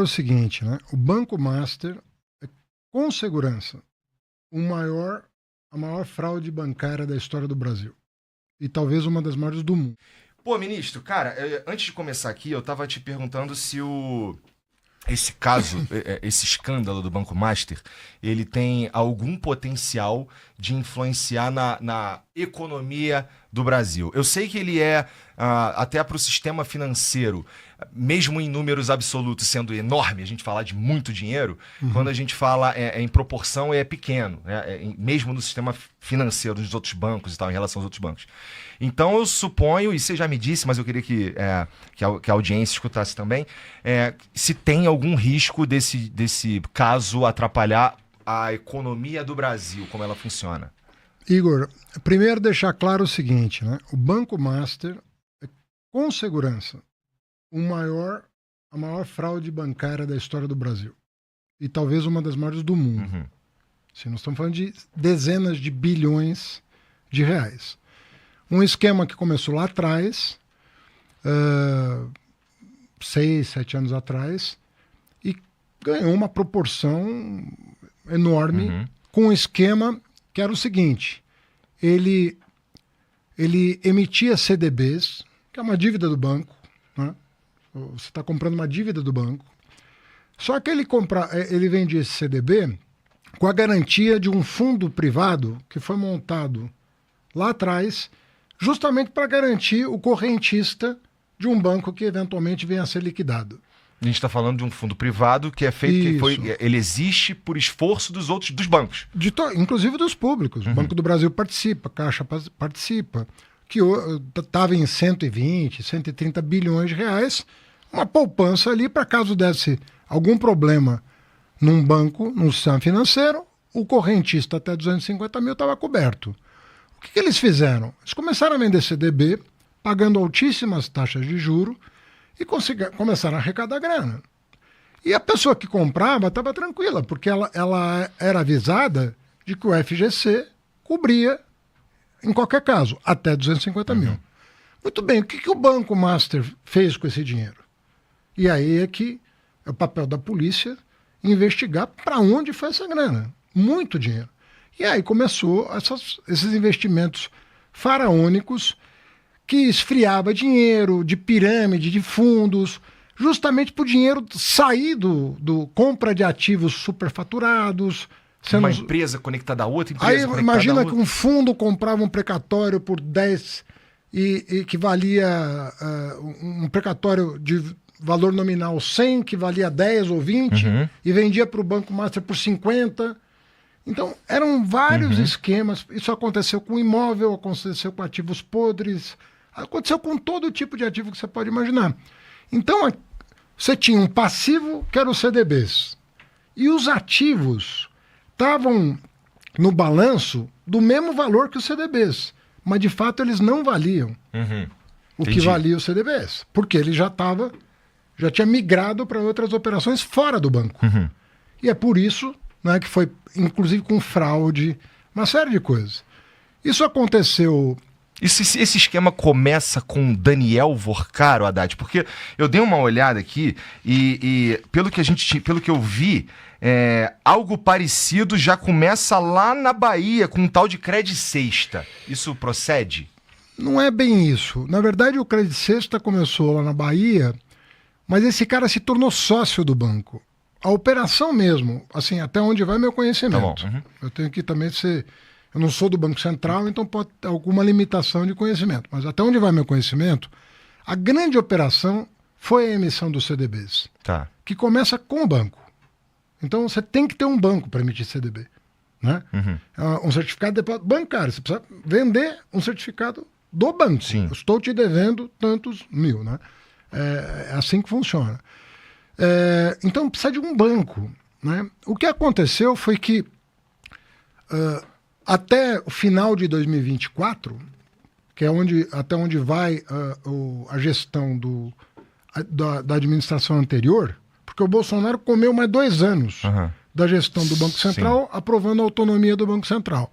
o seguinte, né? O Banco Master é, com segurança, a maior fraude bancária da história do Brasil. E talvez uma das maiores do mundo. Pô, ministro, cara, antes de começar aqui, eu tava te perguntando se esse caso, esse escândalo do Banco Master, ele tem algum potencial de influenciar na economia do Brasil. Eu sei que ele é, até para o sistema financeiro, mesmo em números absolutos sendo enorme, a gente falar de muito dinheiro, quando a gente fala em proporção é pequeno, né? Mesmo no sistema financeiro dos outros bancos e tal, em relação aos outros bancos. Então eu suponho, e você já me disse, mas eu queria que a audiência escutasse também, se tem algum risco desse caso atrapalhar a economia do Brasil, como ela funciona. Igor, primeiro deixar claro o seguinte, né? O Banco Master é com segurança a maior fraude bancária da história do Brasil. E talvez uma das maiores do mundo. Assim, nós estamos falando de dezenas de bilhões de reais. Um esquema que começou lá atrás, 6, 7 anos atrás, e ganhou uma proporção enorme com um esquema que era o seguinte: ele emitia CDBs, que é uma dívida do banco, né? Você está comprando uma dívida do banco, só que ele vendia esse CDB com a garantia de um fundo privado que foi montado lá atrás, justamente para garantir o correntista de um banco que eventualmente venha a ser liquidado. A gente está falando de um fundo privado que é feito, ele existe por esforço dos bancos. Inclusive dos públicos. O Banco do Brasil participa, a Caixa participa, que estava em 120, 130 bilhões de reais, uma poupança ali para caso desse algum problema num banco, num sistema financeiro, o correntista até 250 mil estava coberto. O que eles fizeram? Eles começaram a vender CDB, pagando altíssimas taxas de juros, e começaram a arrecadar grana. E a pessoa que comprava estava tranquila, porque ela era avisada de que o FGC cobria, em qualquer caso, até 250 mil. Muito bem, o que o Banco Master fez com esse dinheiro? E aí é que é o papel da polícia investigar para onde foi essa grana. Muito dinheiro. E aí começou esses investimentos faraônicos que esfriava dinheiro de pirâmide, de fundos, justamente para o dinheiro sair do compra de ativos superfaturados. Uma empresa conectada a outra empresa. Aí imagina que um fundo comprava um precatório por 10 e que valia um precatório de valor nominal 100, que valia 10 ou 20, e vendia para o Banco Master por 50. Então, eram vários esquemas. Isso aconteceu com imóvel, aconteceu com ativos podres, aconteceu com todo tipo de ativo que você pode imaginar. Então, você tinha um passivo, que era os CDBs. E os ativos estavam no balanço do mesmo valor que os CDBs. Mas, de fato, eles não valiam o que valia os CDBs. Porque ele já tinha migrado para outras operações fora do banco. E é por isso, né, que foi, inclusive, com fraude, uma série de coisas. Isso aconteceu... Esse esquema começa com Daniel Vorcaro, Haddad, porque eu dei uma olhada aqui e pelo que eu vi, algo parecido já começa lá na Bahia com um tal de Credit Sexta. Isso procede? Não é bem isso. Na verdade, o Credit Sexta começou lá na Bahia, mas esse cara se tornou sócio do banco. A operação mesmo, assim, até onde vai meu conhecimento. Tá bom. Eu tenho que também ser... Eu não sou do Banco Central, então pode ter alguma limitação de conhecimento. Mas até onde vai meu conhecimento, a grande operação foi a emissão dos CDBs, que começa com o banco. Então você tem que ter um banco para emitir CDB. Né? Um certificado bancário. Você precisa vender um certificado do banco. Sim. Eu estou te devendo tantos mil. Né? É assim que funciona. Então precisa de um banco. Né? O que aconteceu foi que até o final de 2024, que é até onde vai a gestão da administração anterior, porque o Bolsonaro comeu mais 2 anos da gestão do Banco Central, aprovando a autonomia do Banco Central.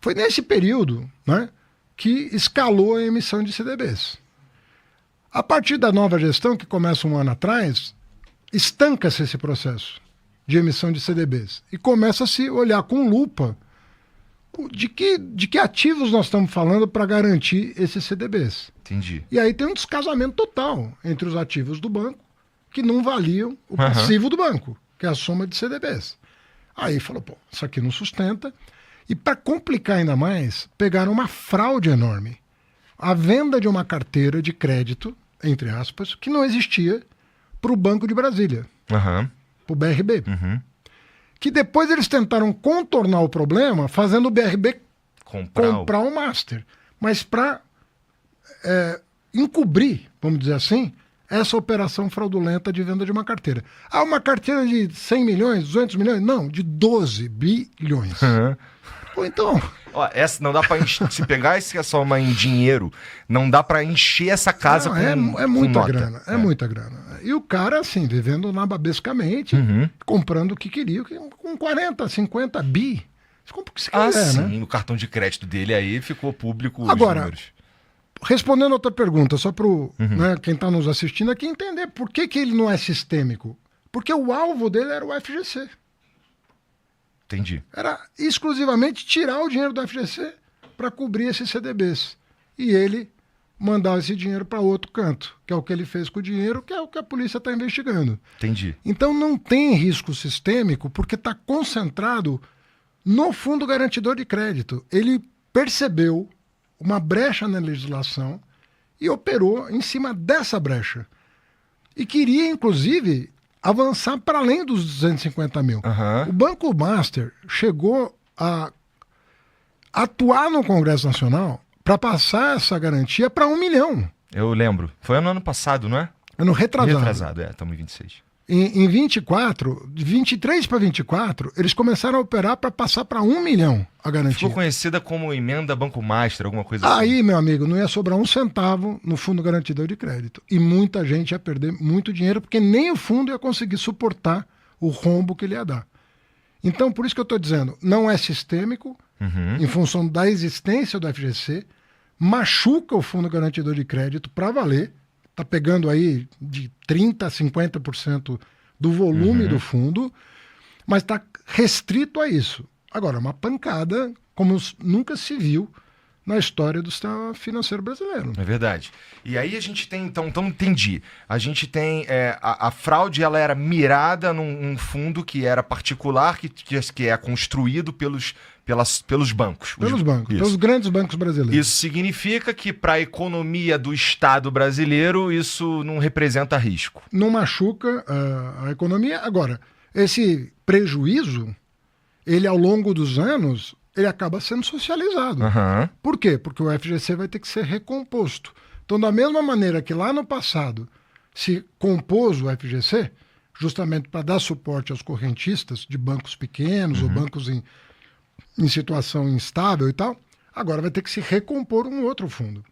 Foi nesse período, né, que escalou a emissão de CDBs. A partir da nova gestão, que começa um ano atrás, estanca-se esse processo de emissão de CDBs e começa a se olhar com lupa de que ativos nós estamos falando para garantir esses CDBs. Entendi. E aí tem um descasamento total entre os ativos do banco que não valiam o passivo do banco, que é a soma de CDBs. Aí falou, pô, isso aqui não sustenta. E para complicar ainda mais, pegaram uma fraude enorme. A venda de uma carteira de crédito, entre aspas, que não existia para o Banco de Brasília, para o BRB. Que depois eles tentaram contornar o problema fazendo o BRB comprar o Master. Mas para encobrir, vamos dizer assim, essa operação fraudulenta de venda de uma carteira. Ah, uma carteira de 100 milhões, 200 milhões? Não, de 12 bilhões. Pô, então... Ó, essa não dá para se pegar essa soma em dinheiro, não dá para encher essa casa não, é muita grana, muita grana. E o cara, assim, vivendo nababescamente, comprando o que queria, com 40, 50 bi. Você compra o que você quiser, sim, né? No cartão de crédito dele aí ficou público os Agora, números. Respondendo a outra pergunta, só para quem está nos assistindo aqui entender por que ele não é sistêmico. Porque o alvo dele era o FGC. Entendi. Era exclusivamente tirar o dinheiro do FGC para cobrir esses CDBs. E ele mandar esse dinheiro para outro canto, que é o que ele fez com o dinheiro, que é o que a polícia está investigando. Entendi. Então não tem risco sistêmico porque está concentrado no Fundo Garantidor de Crédito. Ele percebeu uma brecha na legislação e operou em cima dessa brecha. E queria, inclusive, avançar para além dos 250 mil. O Banco Master chegou a atuar no Congresso Nacional para passar essa garantia para 1 milhão. Eu lembro. Foi no ano passado, não é? Ano retrasado. Retrasado, estamos em 26. Em 24, de 23 para 24, eles começaram a operar para passar para 1 milhão a garantia. Ficou conhecida como emenda Banco Master, alguma coisa assim. Aí, meu amigo, não ia sobrar um centavo no Fundo Garantidor de Crédito. E muita gente ia perder muito dinheiro, porque nem o fundo ia conseguir suportar o rombo que ele ia dar. Então, por isso que eu estou dizendo, não é sistêmico, em função da existência do FGC, machuca o Fundo Garantidor de Crédito para valer. Está pegando aí de 30% a 50% do volume do fundo, mas está restrito a isso. Agora, uma pancada como nunca se viu na história do sistema financeiro brasileiro. É verdade. E aí a gente tem, então entendi. A gente tem a fraude, ela era mirada num fundo que era particular, que é construído pelos bancos. Pelos bancos, pelos grandes bancos brasileiros. Isso significa que para a economia do Estado brasileiro isso não representa risco. Não machuca a economia. Agora, esse prejuízo, ele ao longo dos anos, ele acaba sendo socializado. Por quê? Porque o FGC vai ter que ser recomposto. Então, da mesma maneira que lá no passado se compôs o FGC, justamente para dar suporte aos correntistas de bancos pequenos ou bancos em situação instável e tal, agora vai ter que se recompor um outro fundo.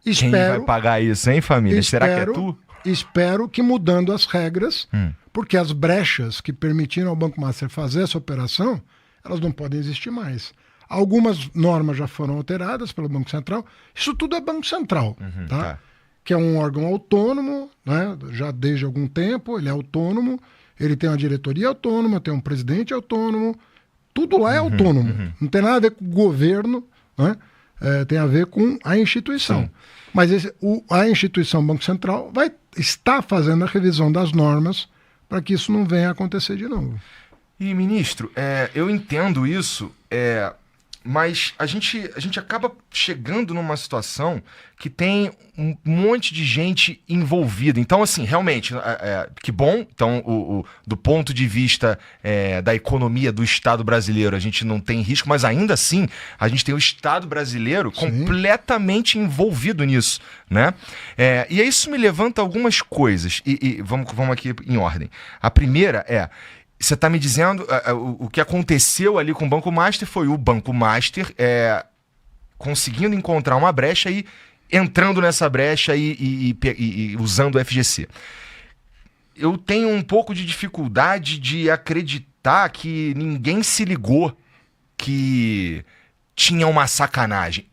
Quem vai pagar isso, hein, família? Será que é tu? Espero que mudando as regras, porque as brechas que permitiram ao Banco Master fazer essa operação, elas não podem existir mais. Algumas normas já foram alteradas pelo Banco Central. Isso tudo é Banco Central, tá? Que é um órgão autônomo, né? Já desde algum tempo, ele é autônomo, ele tem uma diretoria autônoma, tem um presidente autônomo, tudo lá é autônomo. Não tem nada a ver com o governo, né? Tem a ver com a instituição. Sim. Mas a instituição Banco Central vai estar fazendo a revisão das normas para que isso não venha a acontecer de novo. E, ministro, eu entendo isso, mas a gente acaba chegando numa situação que tem um monte de gente envolvida. Então, assim, realmente, que bom. Então, do ponto de vista da economia do Estado brasileiro, a gente não tem risco, mas ainda assim, a gente tem o Estado brasileiro completamente envolvido nisso, né? E aí isso me levanta algumas coisas, e vamos aqui em ordem. A primeira você está me dizendo, o que aconteceu ali com o Banco Master foi o Banco Master conseguindo encontrar uma brecha e entrando nessa brecha e usando o FGC. Eu tenho um pouco de dificuldade de acreditar que ninguém se ligou que tinha uma sacanagem.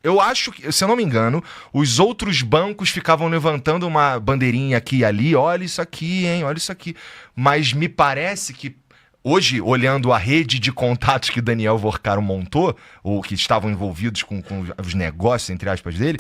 eu acho que, se eu não me engano, os outros bancos ficavam levantando uma bandeirinha aqui e ali, olha isso aqui, hein, olha isso aqui. Mas me parece que hoje, olhando a rede de contatos que Daniel Vorcaro montou, ou que estavam envolvidos com os negócios, entre aspas, dele,